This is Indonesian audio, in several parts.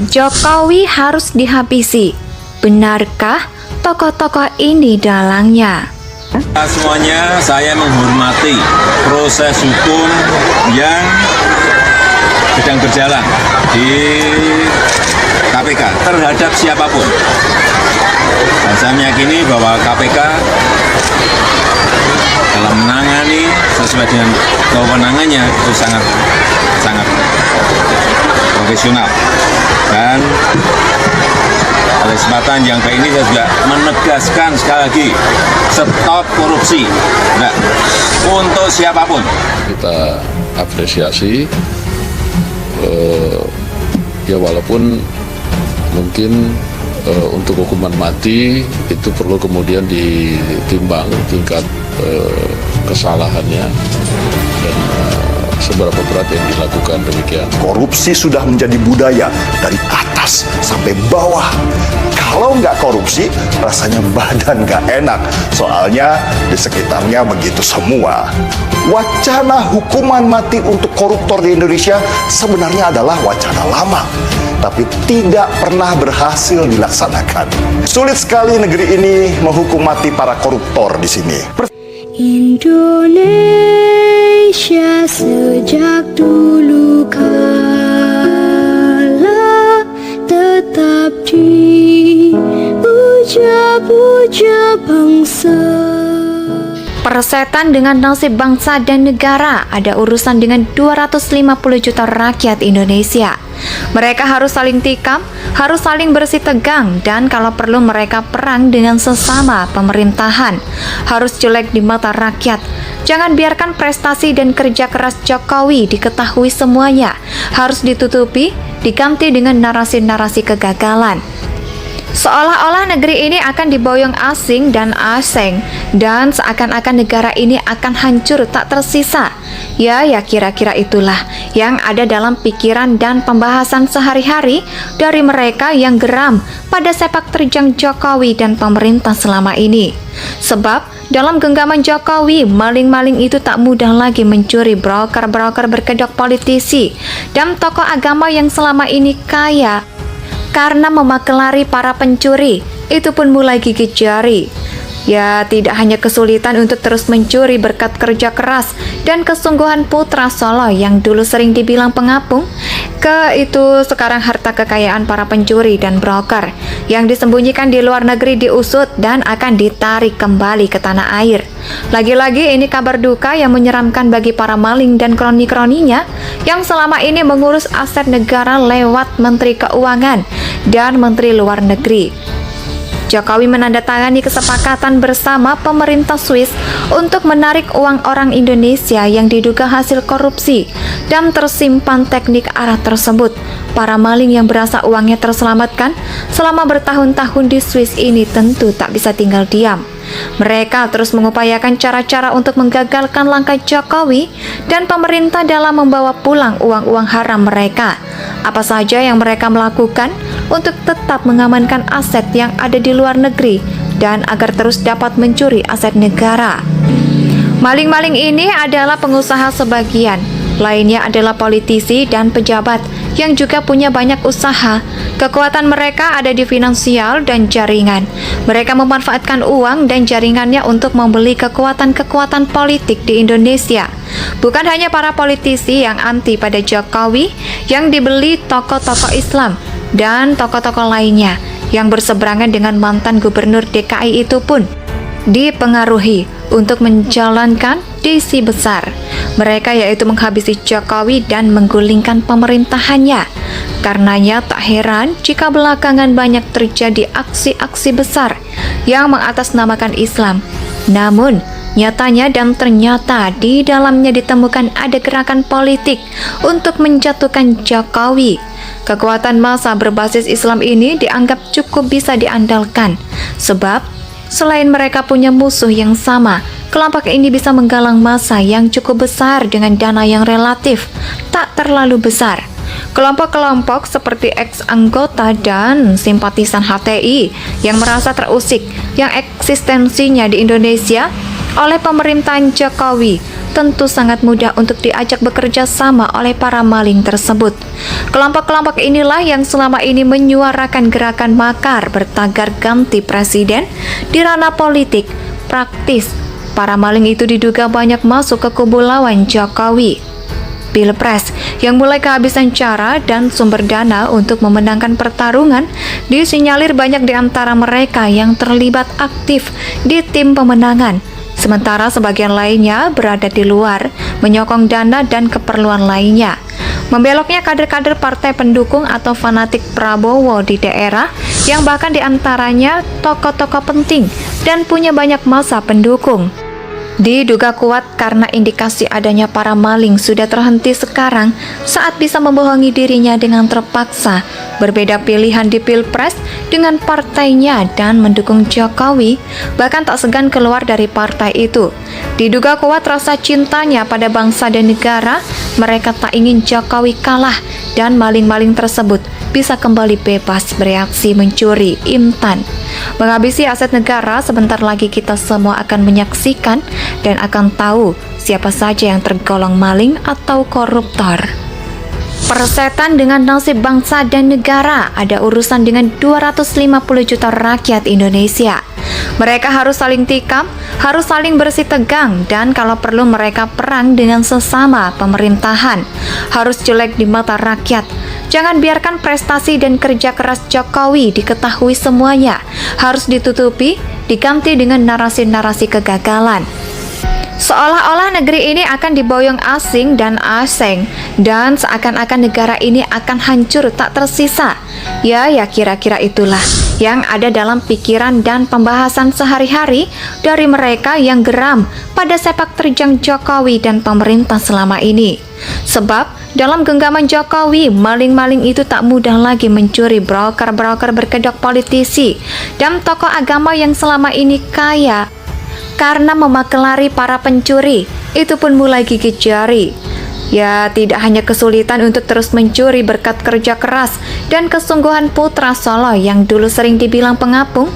Jokowi harus dihabisi. Benarkah tokoh-tokoh ini dalangnya? Semuanya saya menghormati proses hukum yang sedang berjalan di KPK terhadap siapapun. Dan saya meyakini bahwa KPK dalam menangani sesuai dengan kewenangannya itu sangat profesional. Dan pada kesempatan yang baik ini saya juga menegaskan sekali lagi, stop korupsi. Nah, untuk siapapun. Kita apresiasi, ya walaupun mungkin untuk hukuman mati itu perlu kemudian ditimbang tingkat kesalahannya dan seberapa berat yang dilakukan demikian. Korupsi sudah menjadi budaya dari atas sampai bawah. Kalau nggak korupsi, rasanya badan nggak enak. Soalnya di sekitarnya begitu semua. Wacana hukuman mati untuk koruptor di Indonesia sebenarnya adalah wacana lama, tapi tidak pernah berhasil dilaksanakan. Sulit sekali negeri ini menghukum mati para koruptor di sini. Indonesia sejak dulu kala tetap dipuja-puja bangsa. Persetan dengan nasib bangsa dan negara, ada urusan dengan 250 juta rakyat Indonesia. Mereka harus saling tikam, harus saling bersih tegang, dan kalau perlu mereka perang dengan sesama pemerintahan. Harus jelek di mata rakyat. Jangan biarkan prestasi dan kerja keras Jokowi diketahui semuanya. Harus ditutupi, diganti dengan narasi-narasi kegagalan. Seolah-olah negeri ini akan diboyong asing dan asing, dan seakan-akan negara ini akan hancur tak tersisa. Ya kira-kira itulah yang ada dalam pikiran dan pembahasan sehari-hari dari mereka yang geram pada sepak terjang Jokowi dan pemerintah selama ini. Sebab dalam genggaman Jokowi, maling-maling itu tak mudah lagi mencuri broker-broker berkedok politisi dan tokoh agama yang selama ini kaya karena memakelari para pencuri, itu pun mulai gigit jari. Ya, tidak hanya kesulitan untuk terus mencuri berkat kerja keras dan kesungguhan putra Solo yang dulu sering dibilang pengapung, itu sekarang harta kekayaan para pencuri dan broker yang disembunyikan di luar negeri diusut dan akan ditarik kembali ke tanah air. Lagi-lagi ini kabar duka yang menyeramkan bagi para maling dan kroni-kroninya yang selama ini mengurus aset negara lewat Menteri Keuangan dan Menteri Luar Negeri. Jokowi menandatangani kesepakatan bersama pemerintah Swiss untuk menarik uang orang Indonesia yang diduga hasil korupsi dan tersimpan teknik arah tersebut. Para maling yang berasa uangnya terselamatkan selama bertahun-tahun di Swiss ini tentu tak bisa tinggal diam. Mereka terus mengupayakan cara-cara untuk menggagalkan langkah Jokowi dan pemerintah dalam membawa pulang uang-uang haram mereka. Apa saja yang mereka melakukan untuk tetap mengamankan aset yang ada di luar negeri dan agar terus dapat mencuri aset negara. Maling-maling ini adalah pengusaha sebagian, lainnya adalah politisi dan pejabat yang juga punya banyak usaha. Kekuatan mereka ada di finansial dan jaringan. Mereka memanfaatkan uang dan jaringannya untuk membeli kekuatan-kekuatan politik di Indonesia. Bukan hanya para politisi yang anti pada Jokowi yang dibeli tokoh-tokoh Islam dan tokoh-tokoh lainnya yang berseberangan dengan mantan gubernur DKI itu pun dipengaruhi untuk menjalankan visi besar mereka, yaitu menghabisi Jokowi dan menggulingkan pemerintahannya. Karenanya tak heran jika belakangan banyak terjadi aksi-aksi besar yang mengatasnamakan Islam. Namun nyatanya dan ternyata di dalamnya ditemukan ada gerakan politik untuk menjatuhkan Jokowi. Kekuatan massa berbasis Islam ini dianggap cukup bisa diandalkan, sebab selain mereka punya musuh yang sama, kelompok ini bisa menggalang massa yang cukup besar dengan dana yang relatif tak terlalu besar. Kelompok-kelompok seperti ex-anggota dan simpatisan HTI yang merasa terusik yang eksistensinya di Indonesia oleh pemerintahan Jokowi tentu sangat mudah untuk diajak bekerja sama oleh para maling tersebut. Kelompok-kelompok inilah yang selama ini menyuarakan gerakan makar bertagar ganti presiden di ranah politik praktis. Para maling itu diduga banyak masuk ke kubu lawan Jokowi. Pilpres yang mulai kehabisan cara dan sumber dana untuk memenangkan pertarungan, disinyalir banyak di antara mereka yang terlibat aktif di tim pemenangan, sementara sebagian lainnya berada di luar, menyokong dana dan keperluan lainnya. Membeloknya kader-kader partai pendukung atau fanatik Prabowo di daerah yang bahkan di antaranya tokoh-tokoh penting dan punya banyak massa pendukung. Diduga kuat karena indikasi adanya para maling sudah terhenti sekarang saat bisa membohongi dirinya dengan terpaksa berbeda pilihan di Pilpres dengan partainya dan mendukung Jokowi, bahkan tak segan keluar dari partai itu. Diduga kuat rasa cintanya pada bangsa dan negara, mereka tak ingin Jokowi kalah dan maling-maling tersebut bisa kembali bebas bereaksi mencuri intan. Menghabisi aset negara, sebentar lagi kita semua akan menyaksikan dan akan tahu siapa saja yang tergolong maling atau koruptor. Persetan dengan nasib bangsa dan negara, ada urusan dengan 250 juta rakyat Indonesia. Mereka harus saling tikam, harus saling bersih tegang, dan kalau perlu mereka perang dengan sesama pemerintahan. Harus jelek di mata rakyat. Jangan biarkan prestasi dan kerja keras Jokowi diketahui semuanya. Harus ditutupi, diganti dengan narasi-narasi kegagalan. Seolah-olah negeri ini akan diboyong asing dan asing, dan seakan-akan negara ini akan hancur tak tersisa. Ya kira-kira itulah yang ada dalam pikiran dan pembahasan sehari-hari dari mereka yang geram pada sepak terjang Jokowi dan pemerintah selama ini. Sebab dalam genggaman Jokowi, maling-maling itu tak mudah lagi mencuri broker-broker berkedok politisi dan tokoh agama yang selama ini kaya karena memakelari para pencuri, itu pun mulai gigit jari. Ya, tidak hanya kesulitan untuk terus mencuri berkat kerja keras dan kesungguhan putra Solo yang dulu sering dibilang pengapung,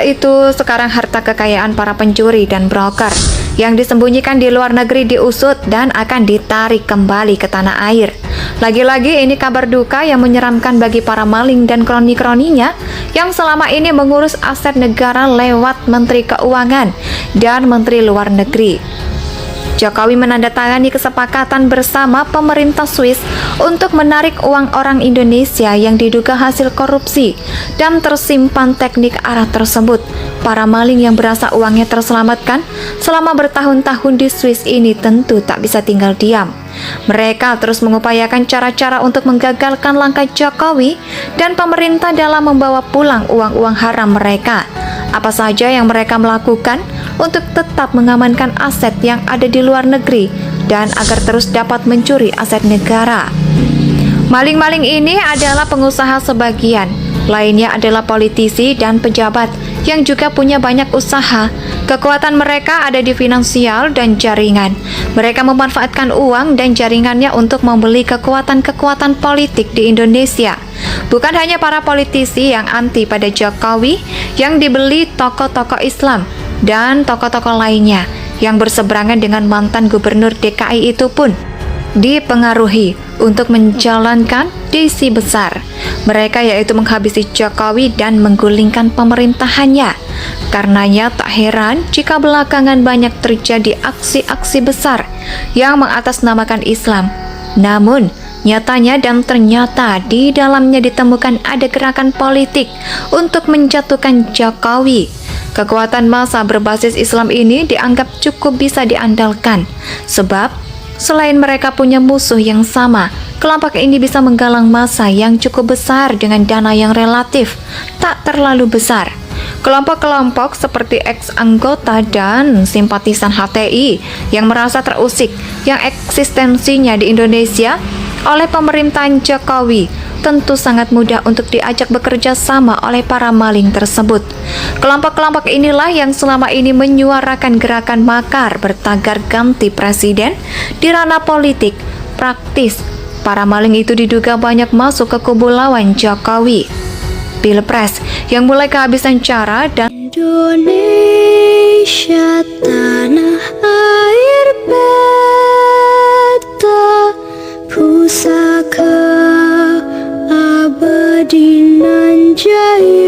itu sekarang harta kekayaan para pencuri dan broker yang disembunyikan di luar negeri diusut dan akan ditarik kembali ke tanah air. Lagi-lagi ini kabar duka yang menyeramkan bagi para maling dan kroni-kroninya yang selama ini mengurus aset negara lewat Menteri Keuangan dan Menteri Luar Negeri. Jokowi menandatangani kesepakatan bersama pemerintah Swiss untuk menarik uang orang Indonesia yang diduga hasil korupsi dan tersimpan teknik arah tersebut. Para maling yang berasa uangnya terselamatkan selama bertahun-tahun di Swiss ini tentu tak bisa tinggal diam. Mereka terus mengupayakan cara-cara untuk menggagalkan langkah Jokowi dan pemerintah dalam membawa pulang uang-uang haram mereka. Apa saja yang mereka melakukan untuk tetap mengamankan aset yang ada di luar negeri dan agar terus dapat mencuri aset negara. Maling-maling ini adalah pengusaha sebagian, lainnya adalah politisi dan pejabat yang juga punya banyak usaha. Kekuatan mereka ada di finansial dan jaringan. Mereka memanfaatkan uang dan jaringannya untuk membeli kekuatan-kekuatan politik di Indonesia. Bukan hanya para politisi yang anti pada Jokowi yang dibeli tokoh-tokoh Islam dan tokoh-tokoh lainnya yang berseberangan dengan mantan gubernur DKI itu pun dipengaruhi untuk menjalankan visi besar mereka, yaitu menghabisi Jokowi dan menggulingkan pemerintahannya. Karenanya tak heran jika belakangan banyak terjadi aksi-aksi besar yang mengatasnamakan Islam. Namun nyatanya dan ternyata di dalamnya ditemukan ada gerakan politik untuk menjatuhkan Jokowi. Kekuatan massa berbasis Islam ini dianggap cukup bisa diandalkan, sebab selain mereka punya musuh yang sama, kelompok ini bisa menggalang massa yang cukup besar dengan dana yang relatif tak terlalu besar. Kelompok-kelompok seperti ex-anggota dan simpatisan HTI yang merasa terusik yang eksistensinya di Indonesia oleh pemerintahan Jokowi tentu sangat mudah untuk diajak bekerja sama oleh para maling tersebut. Kelompok-kelompok inilah yang selama ini menyuarakan gerakan makar bertagar ganti presiden di ranah politik praktis. Para maling itu diduga banyak masuk ke kubu lawan Jokowi. Pilpres yang mulai kehabisan cara dan Indonesia tanah air peta pusaka abadi nan jaya.